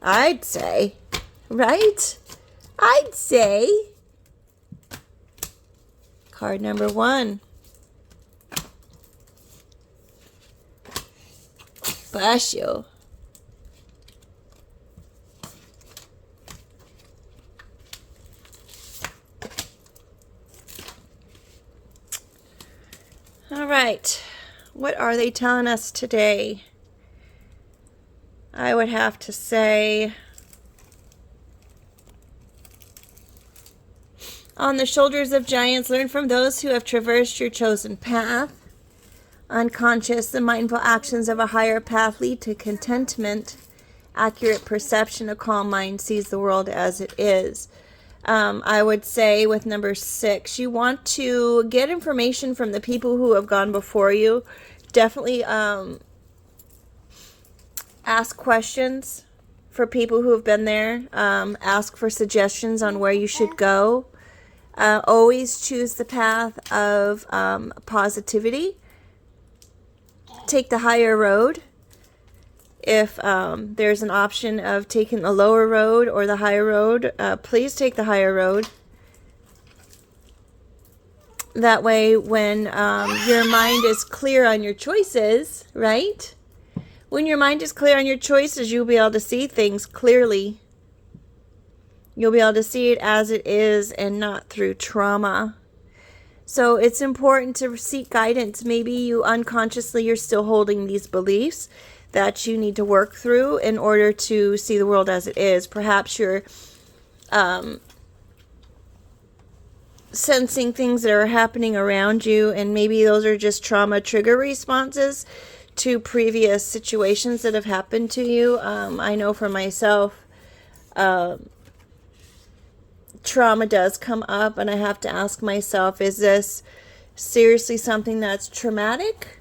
I'd say, right? I'd say. Card number 1. Bless you. All right. What are they telling us today? I would have to say, on the shoulders of giants, learn from those who have traversed your chosen path. Unconscious, the mindful actions of a higher path lead to contentment. Accurate perception, a calm mind sees the world as it is. I would say with number 6, you want to get information from the people who have gone before you. Definitely ask questions for people who have been there. Ask for suggestions on where you should go. Always choose the path of positivity. Take the higher road. If there's an option of taking the lower road or the higher road, please take the higher road. That way, when your mind is clear on your choices, right? When your mind is clear on your choices, you'll be able to see things clearly. You'll be able to see it as it is and not through trauma. So it's important to seek guidance. Maybe you unconsciously you're still holding these beliefs that you need to work through in order to see the world as it is. Perhaps you're sensing things that are happening around you, and maybe those are just trauma trigger responses to previous situations that have happened to you. I know for myself, trauma does come up, and I have to ask myself, is this seriously something that's traumatic?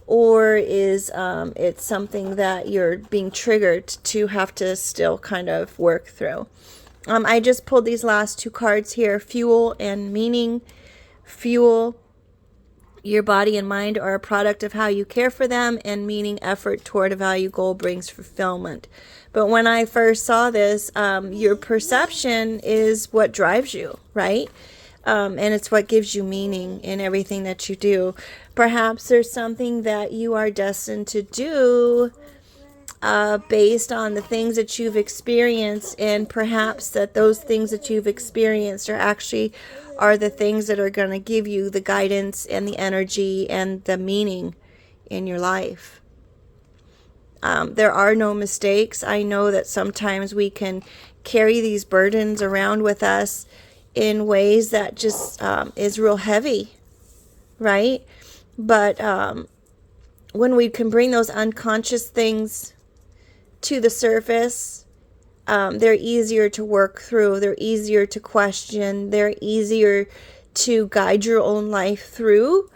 Or is it something that you're being triggered to have to still kind of work through? I just pulled these last 2 cards here, fuel and meaning. Fuel, your body and mind are a product of how you care for them, and meaning, effort toward a value goal brings fulfillment. But when I first saw this, your perception is what drives you, right? And it's what gives you meaning in everything that you do. Perhaps there's something that you are destined to do based on the things that you've experienced, and perhaps that those things that you've experienced are the things that are going to give you the guidance and the energy and the meaning in your life. There are no mistakes. I know that sometimes we can carry these burdens around with us in ways that just is real heavy, right? But when we can bring those unconscious things to the surface, they're easier to work through. They're easier to question. They're easier to guide your own life through,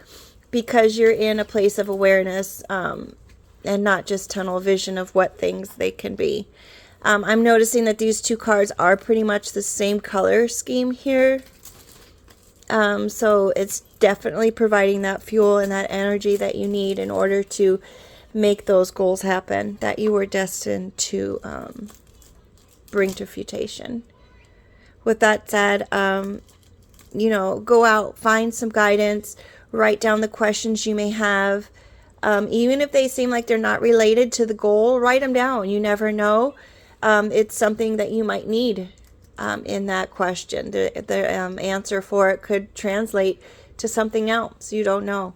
because you're in a place of awareness and not just tunnel vision of what things they can be. I'm noticing that these 2 cards are pretty much the same color scheme here. So it's definitely providing that fuel and that energy that you need in order to make those goals happen that you were destined to bring to fruition. With that said, go out, find some guidance, write down the questions you may have. Even if they seem like they're not related to the goal, write them down. You never know. It's something that you might need in that question. The answer for it could translate to something else. You don't know.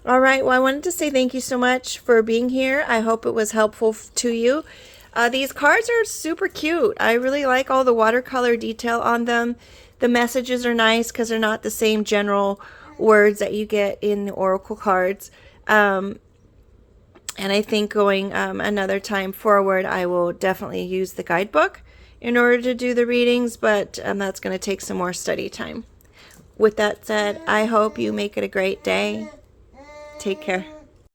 All right. Well, I wanted to say thank you so much for being here. I hope it was helpful to you. These cards are super cute. I really like all the watercolor detail on them. The messages are nice because they're not the same general words that you get in the oracle cards. And I think going another time forward, I will definitely use the guidebook in order to do the readings, but that's going to take some more study time. With that said, I hope you make it a great day. Take care.